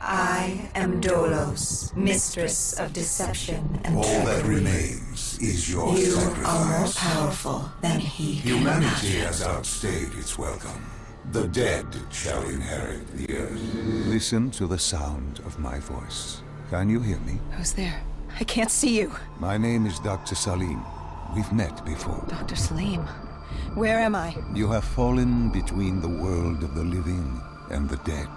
I am Dolos, mistress of deception and All that trickery. remains is your You sacrifice. are more powerful than he can Humanity imagine. has outstayed its welcome. The dead shall inherit the earth. Listen to the sound of my voice. Can you hear me? Who's there? I can't see you. My name is Dr. Salim. We've met before. Dr. Salim. Where am I? You have fallen between the world of the living and the dead.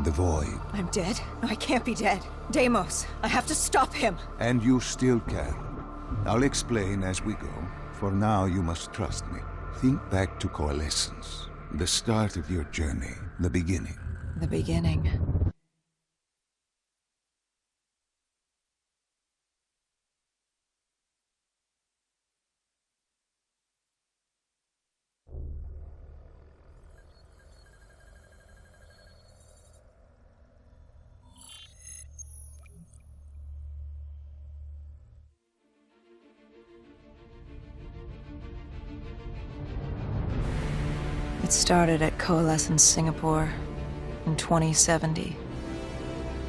The void. I'm dead? No, I can't be dead. Deimos, I have to stop him. And you still can. I'll explain as we go. For now, you must trust me. Think back to Coalescence. The start of your journey. The beginning. The beginning. It started at Coalescence Singapore in 2070,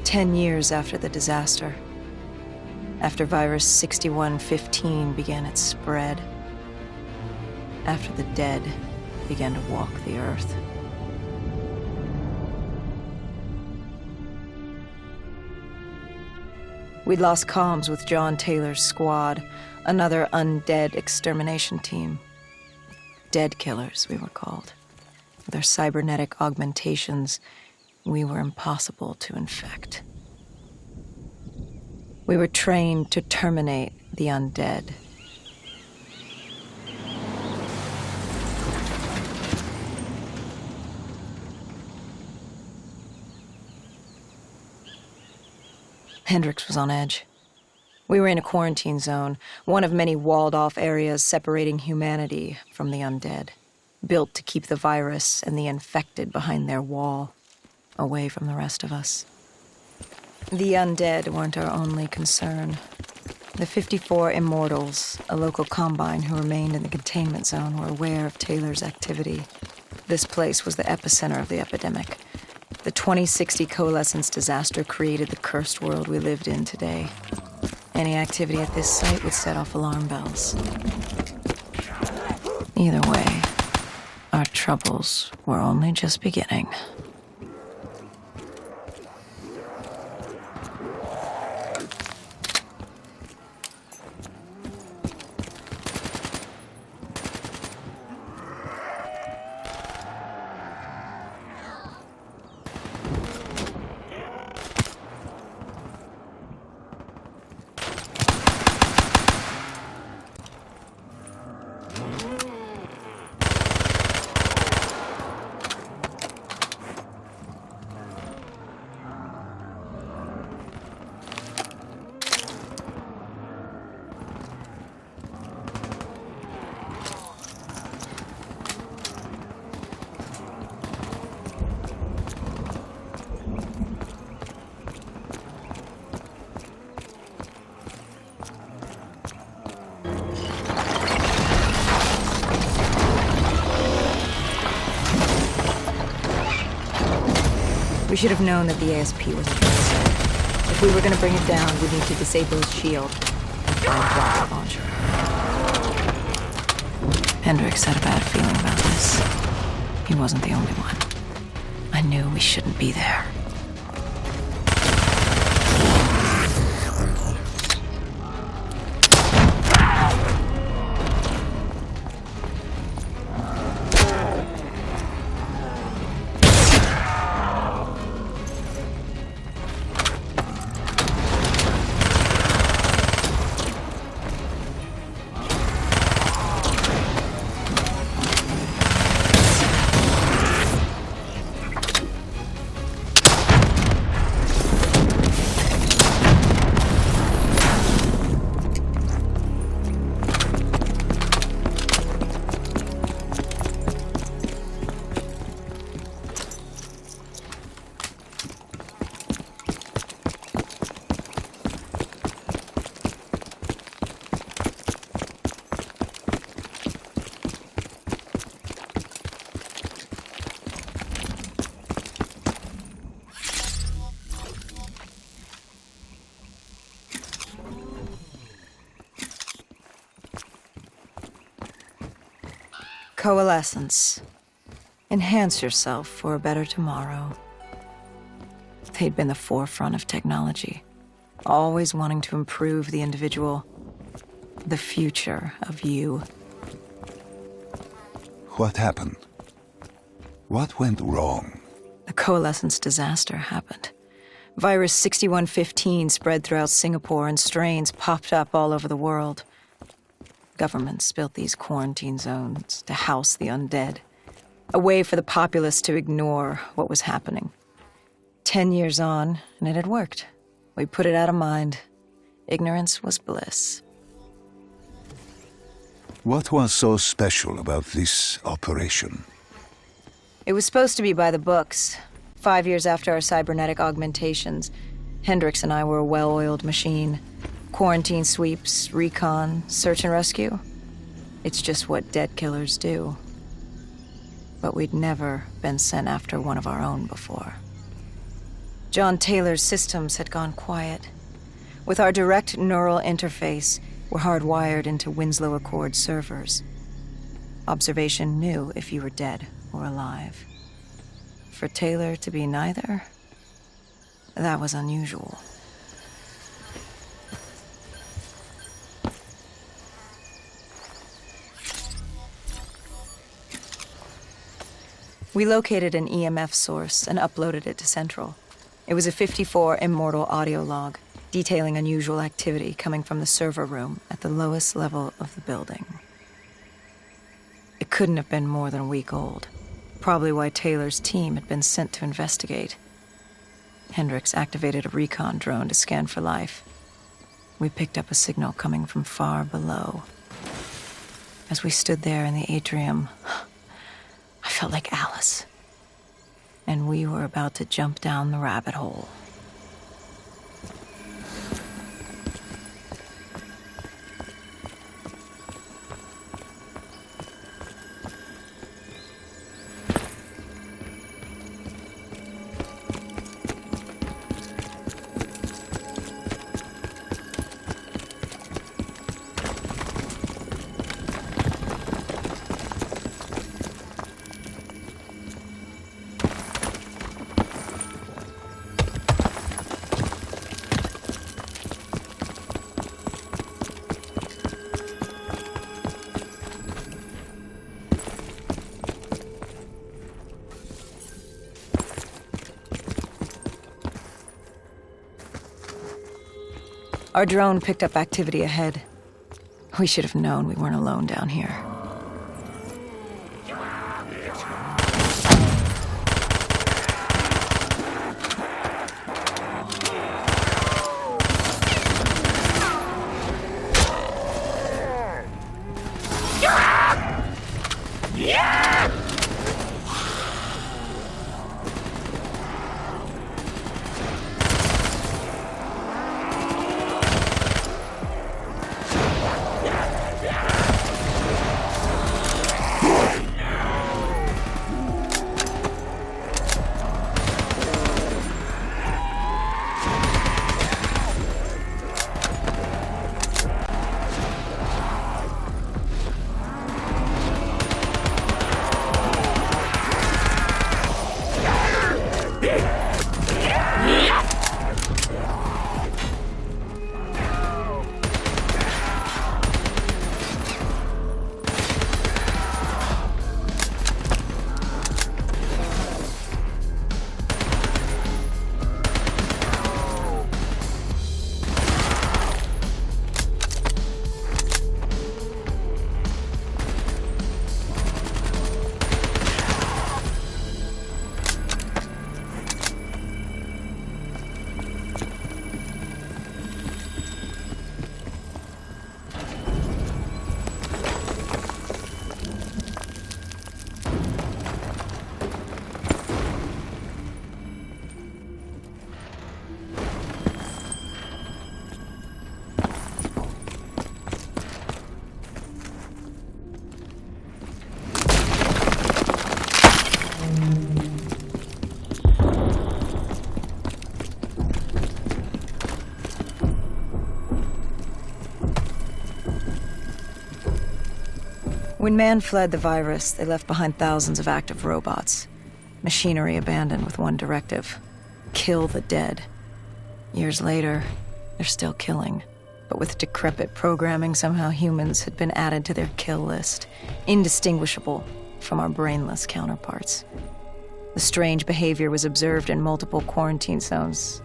10 years after the disaster, after virus 6115 began its spread, after the dead began to walk the earth. We'd lost comms with John Taylor's squad, another undead extermination team. Dead killers, we were called. With our cybernetic augmentations, we were impossible to infect. We were trained to terminate the undead. Hendricks was on edge. We were in a quarantine zone, one of many walled-off areas separating humanity from the undead, built to keep the virus and the infected behind their wall, away from the rest of us. The undead weren't our only concern. The 54 Immortals, a local combine who remained in the containment zone, were aware of Taylor's activity. This place was the epicenter of the epidemic. The 2060 Coalescence disaster created the cursed world we lived in today. Any activity at this site would set off alarm bells. Either way, our troubles were only just beginning. We should have known that the ASP was interested. If we were going to bring it down, we'd need to disable his shield and find a rocket launcher. Hendricks had a bad feeling about this. He wasn't the only one. I knew we shouldn't be there. Coalescence. Enhance yourself for a better tomorrow. They'd been the forefront of technology, always wanting to improve the individual, the future of you. What happened? What went wrong? The Coalescence disaster happened. Virus 6115 spread throughout Singapore and strains popped up all over the world. Governments built these quarantine zones to house the undead, a way for the populace to ignore what was happening. 10 years on, and it had worked. We put it out of mind. Ignorance was bliss. What was so special about this operation? It was supposed to be by the books. 5 years after our cybernetic augmentations, Hendricks and I were a well-oiled machine. Quarantine sweeps, recon, search and rescue. It's just what dead killers do. But we'd never been sent after one of our own before. John Taylor's systems had gone quiet. With our direct neural interface, we're hardwired into Winslow Accord servers. Observation knew if you were dead or alive. For Taylor to be neither, that was unusual. We located an EMF source and uploaded it to Central. It was a 54 immortal audio log, detailing unusual activity coming from the server room at the lowest level of the building. It couldn't have been more than a week old, probably why Taylor's team had been sent to investigate. Hendricks activated a recon drone to scan for life. We picked up a signal coming from far below. As we stood there in the atrium, I felt like Alice. And we were about to jump down the rabbit hole. Our drone picked up activity ahead. We should have known we weren't alone down here. When man fled the virus, they left behind thousands of active robots. Machinery abandoned with one directive: kill the dead. Years later, they're still killing. But with decrepit programming, somehow humans had been added to their kill list, indistinguishable from our brainless counterparts. The strange behavior was observed in multiple quarantine zones.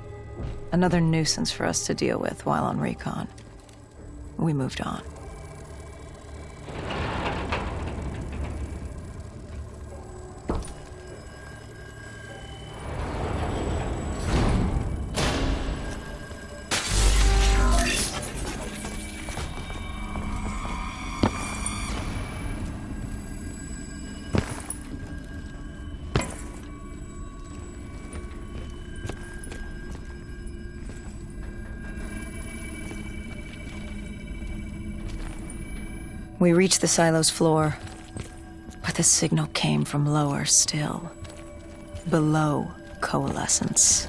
Another nuisance for us to deal with while on recon. We moved on. We reached the silo's floor, but the signal came from lower still, below coalescence.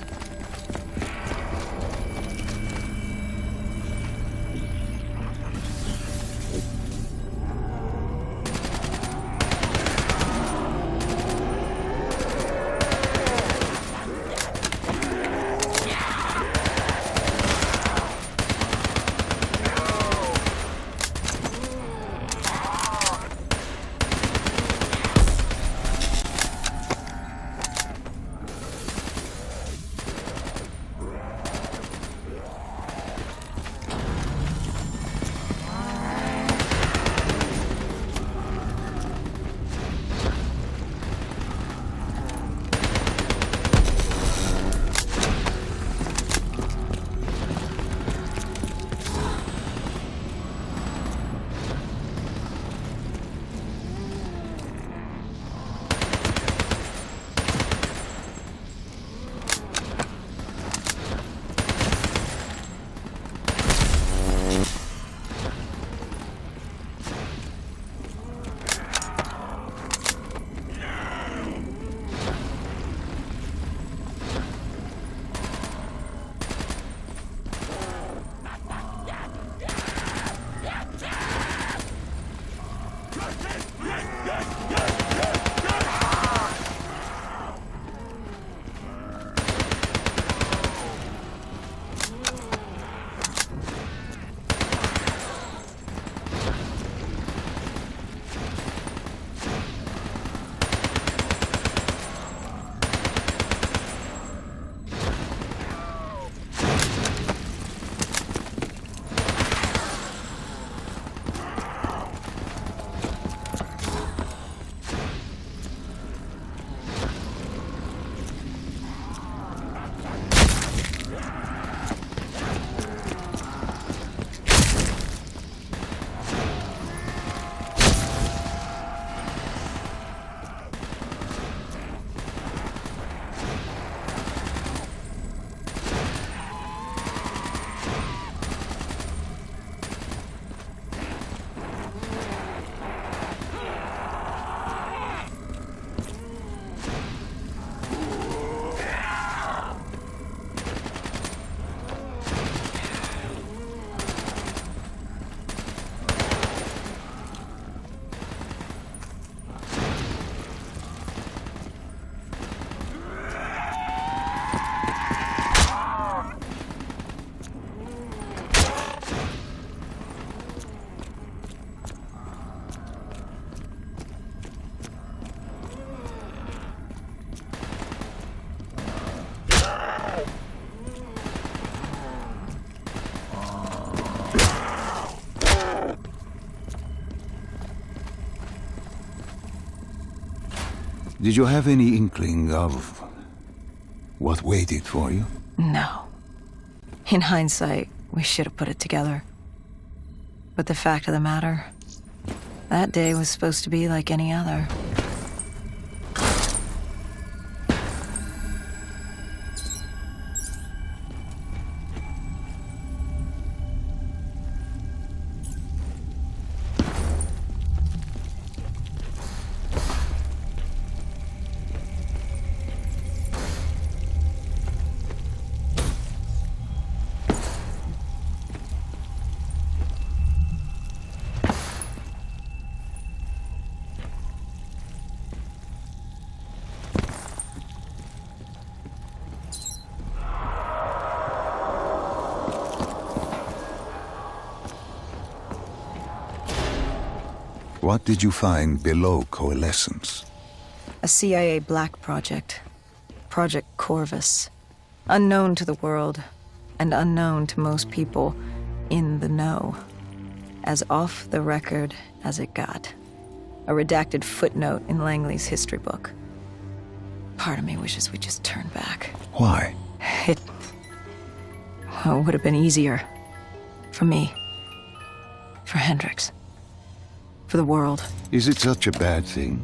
Did you have any inkling of what waited for you? No. In hindsight, we should have put it together. But the fact of the matter, that day was supposed to be like any other. What did you find below Coalescence? A CIA black project. Project Corvus. Unknown to the world, and unknown to most people in the know. As off the record as it got. A redacted footnote in Langley's history book. Part of me wishes we just turned back. Why? It would have been easier. For me. For Hendricks. For the world. Is it such a bad thing?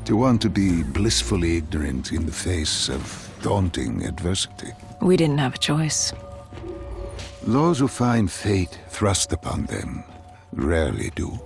To want to be blissfully ignorant in the face of daunting adversity? We didn't have a choice. Those who find fate thrust upon them rarely do.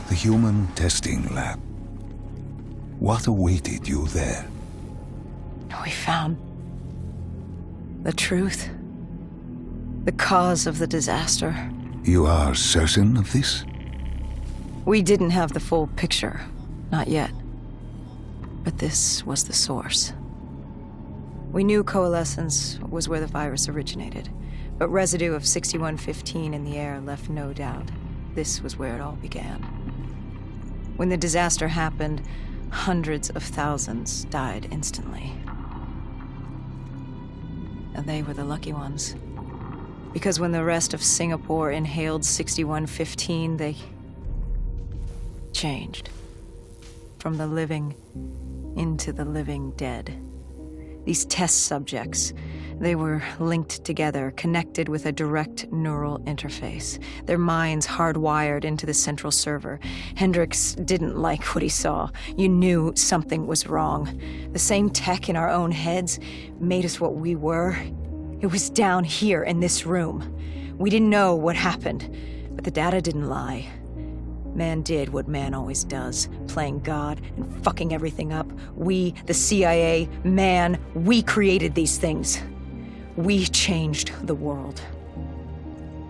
The human testing lab. What awaited you there? We found the truth. The cause of the disaster. You are certain of this? We didn't have the full picture. Not yet. But this was the source. We knew Coalescence was where the virus originated, but residue of 6115 in the air left no doubt. This was where it all began. When the disaster happened, hundreds of thousands died instantly. And they were the lucky ones. Because when the rest of Singapore inhaled 6115, they changed. From the living into the living dead. These test subjects, they were linked together, connected with a direct neural interface. Their minds hardwired into the central server. Hendricks didn't like what he saw. You knew something was wrong. The same tech in our own heads made us what we were. It was down here in this room. We didn't know what happened, but the data didn't lie. Man did what man always does, playing God and fucking everything up. We, the CIA, man, we created these things. We changed the world.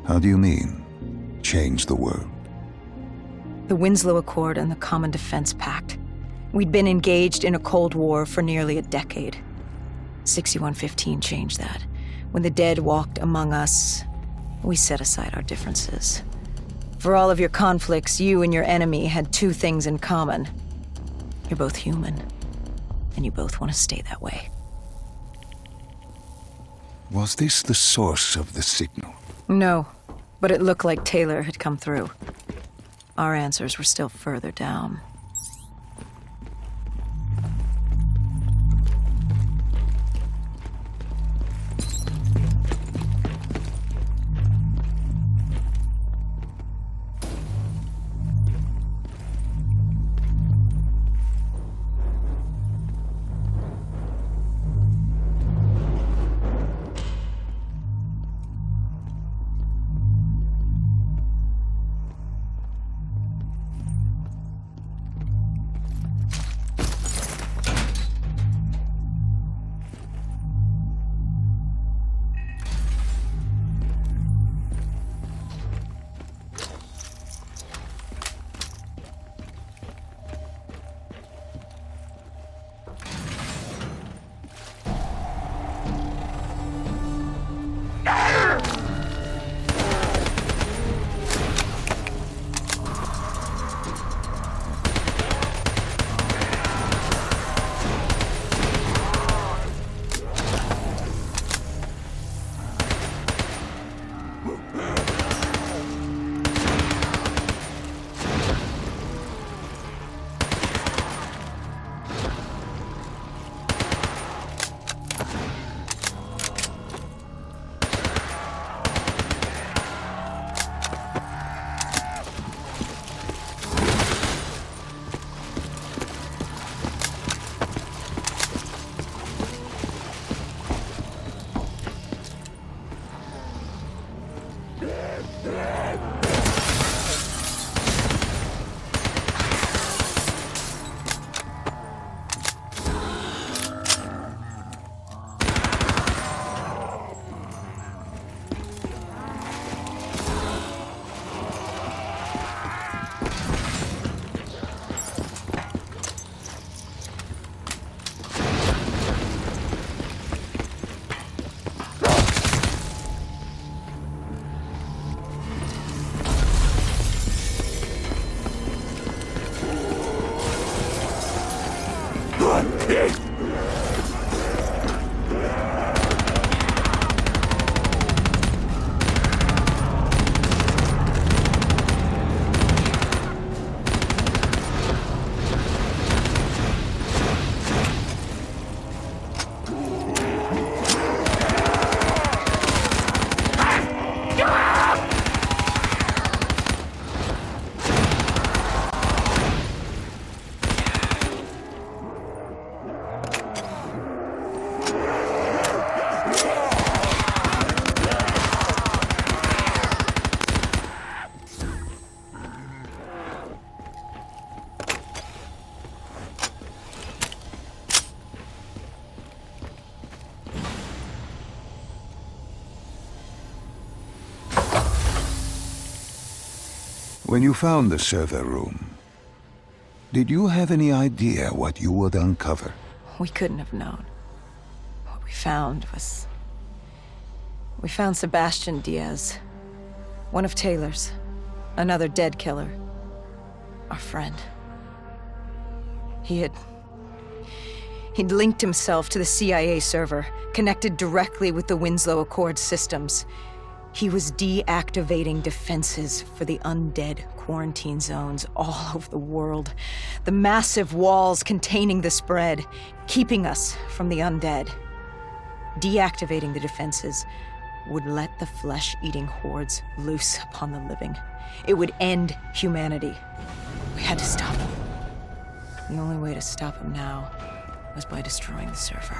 How do you mean, change the world? The Winslow Accord and the Common Defense Pact. We'd been engaged in a Cold War for nearly a decade. 6115 changed that. When the dead walked among us, we set aside our differences. For all of your conflicts, you and your enemy had two things in common. You're both human, and you both want to stay that way. Was this the source of the signal? No, but it looked like Taylor had come through. Our answers were still further down. When you found the server room, did you have any idea what you would uncover? We couldn't have known. What we found was... We found Sebastian Diaz. One of Taylor's. Another dead killer. Our friend. He'd linked himself to the CIA server, connected directly with the Winslow Accord systems. He was deactivating defenses for the undead quarantine zones all over the world. The massive walls containing the spread, keeping us from the undead. Deactivating the defenses would let the flesh-eating hordes loose upon the living. It would end humanity. We had to stop him. The only way to stop him now was by destroying the server.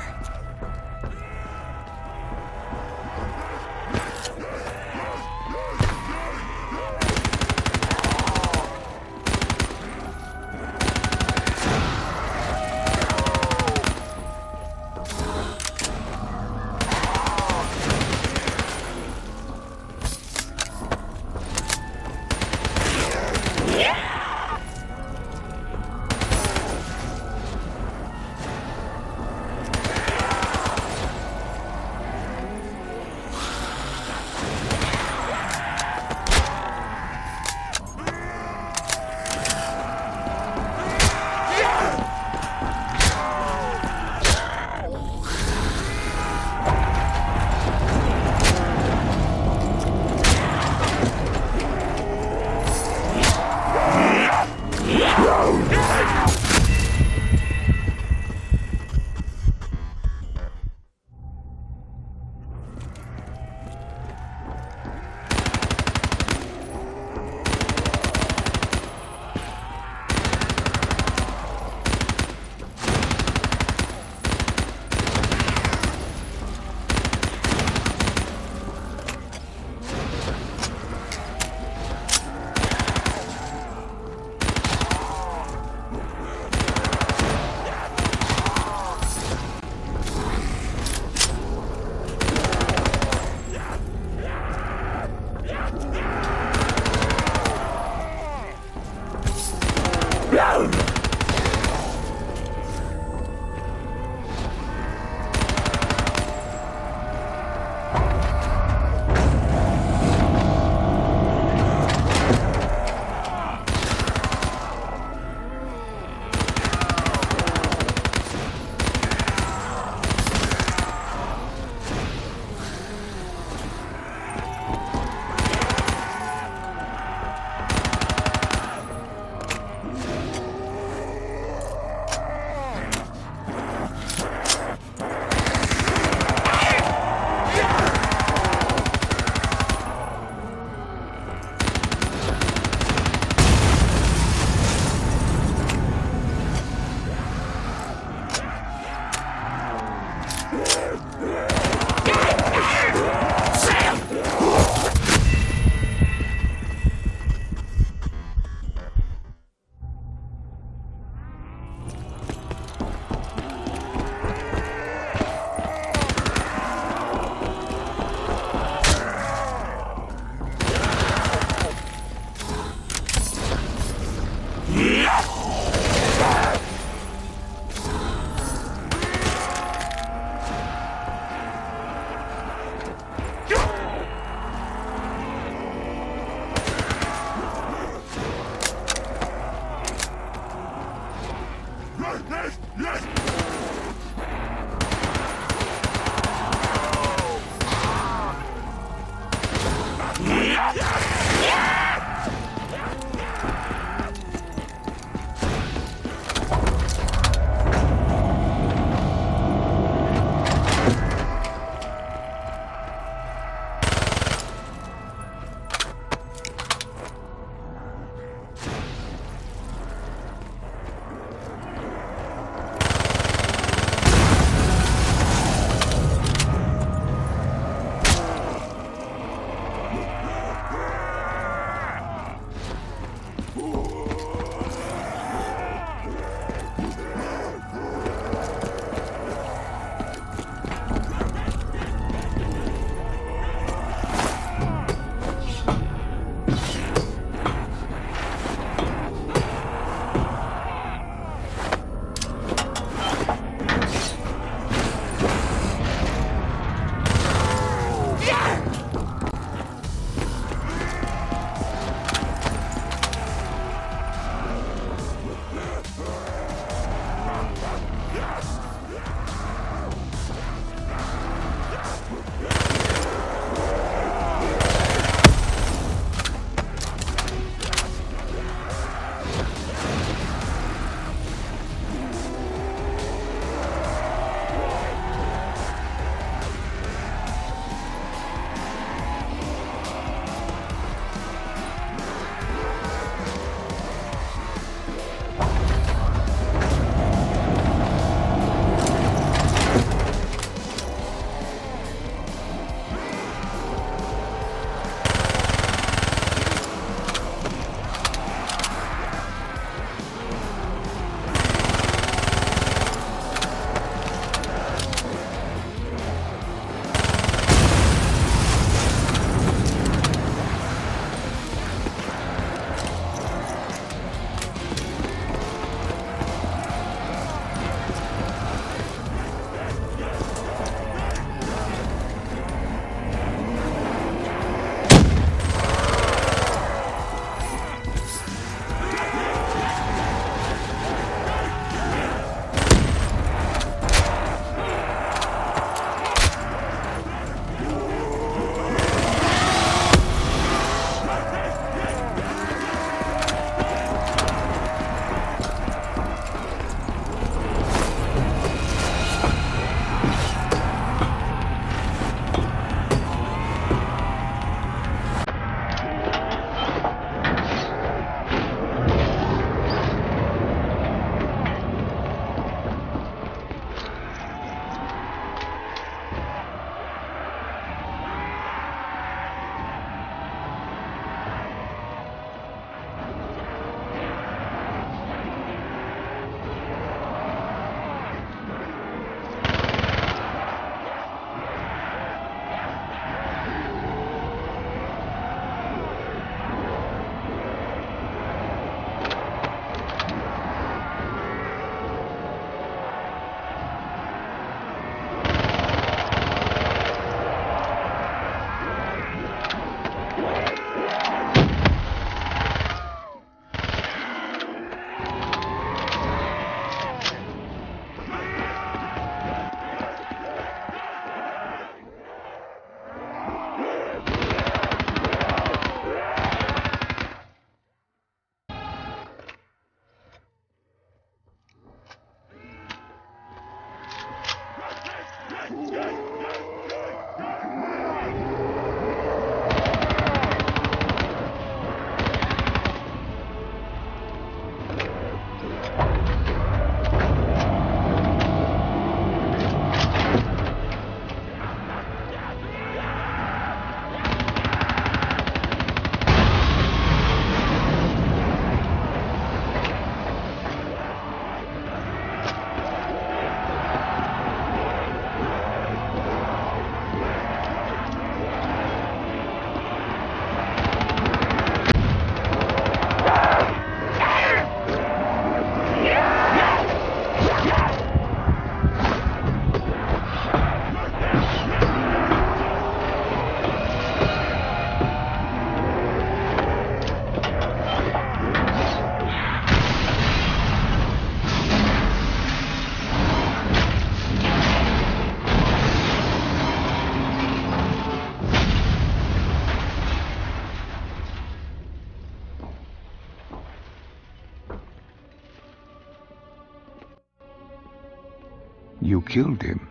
You killed him.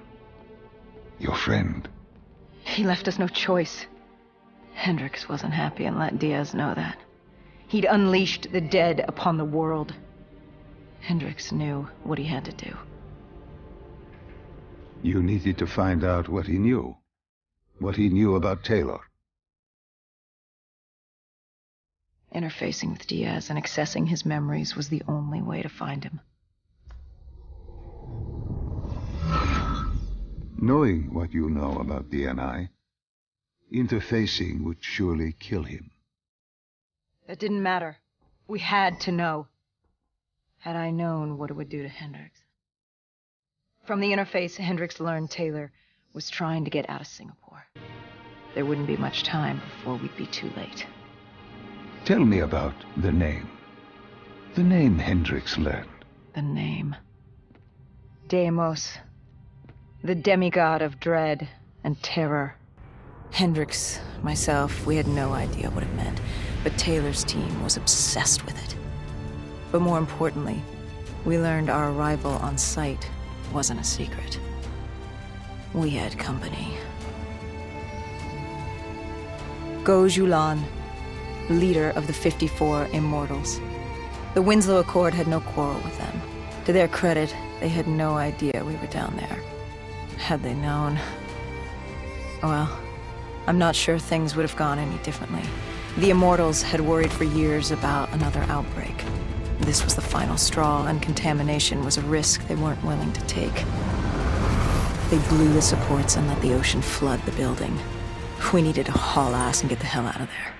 Your friend. He left us no choice. Hendricks wasn't happy and let Diaz know that. He'd unleashed the dead upon the world. Hendricks knew what he had to do. You needed to find out what he knew. What he knew about Taylor. Interfacing with Diaz and accessing his memories was the only way to find him. Knowing what you know about DNI, interfacing would surely kill him. That didn't matter. We had to know. Had I known what it would do to Hendricks. From the interface, Hendricks learned Taylor was trying to get out of Singapore. There wouldn't be much time before we'd be too late. Tell me about the name. The name Hendricks learned. The name. Deimos. The demigod of dread and terror. Hendricks, myself, we had no idea what it meant, but Taylor's team was obsessed with it. But more importantly, we learned our arrival on site wasn't a secret. We had company. Go Julan, leader of the 54 Immortals. The Winslow Accord had no quarrel with them. To their credit, they had no idea we were down there. Had they known... Well, I'm not sure things would have gone any differently. The Immortals had worried for years about another outbreak. This was the final straw, and contamination was a risk they weren't willing to take. They blew the supports and let the ocean flood the building. We needed to haul ass and get the hell out of there.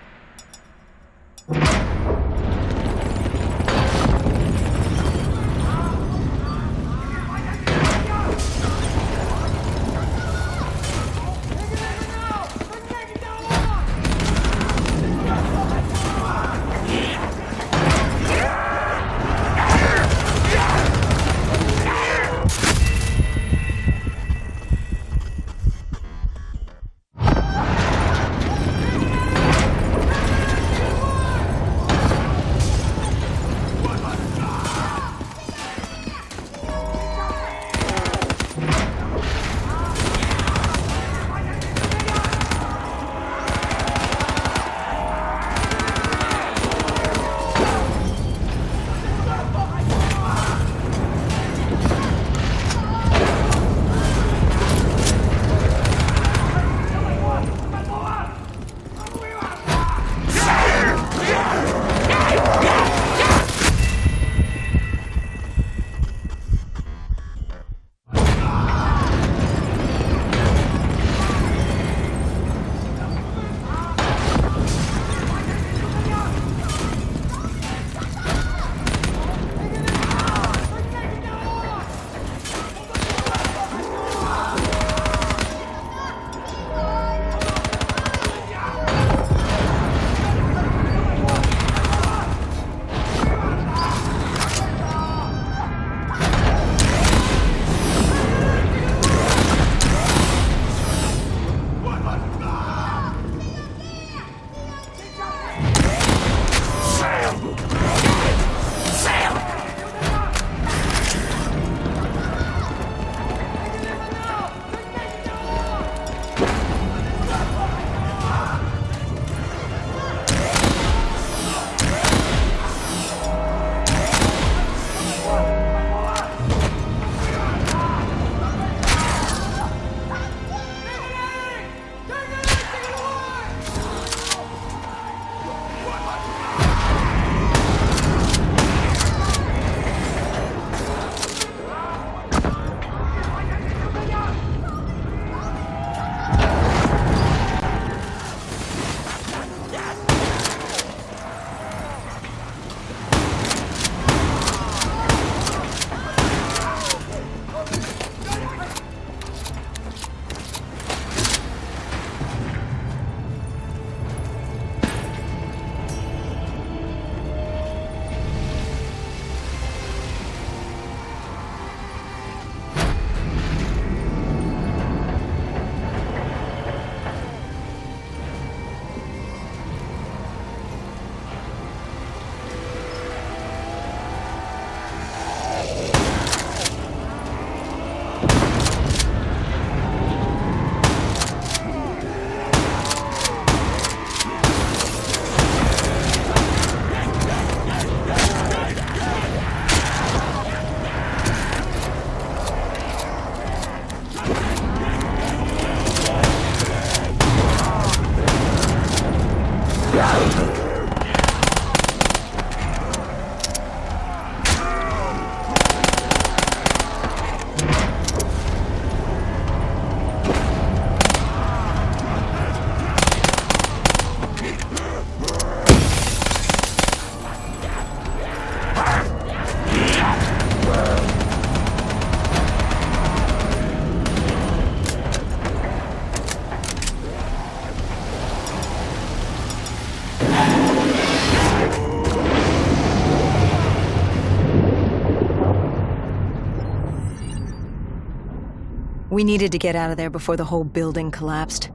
We needed to get out of there before the whole building collapsed.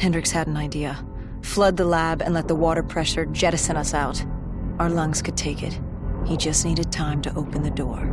Hendricks had an idea. Flood the lab and let the water pressure jettison us out. Our lungs could take it. He just needed time to open the door.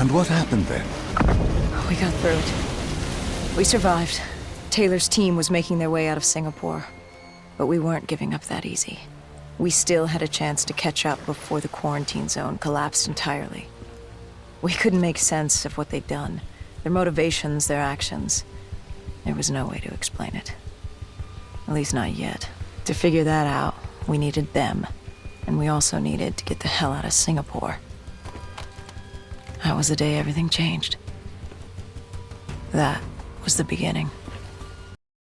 And what happened then? We got through it. We survived. Taylor's team was making their way out of Singapore. But we weren't giving up that easy. We still had a chance to catch up before the quarantine zone collapsed entirely. We couldn't make sense of what they'd done. Their motivations, their actions. There was no way to explain it. At least not yet. To figure that out, we needed them. And we also needed to get the hell out of Singapore. That was the day everything changed. That was the beginning.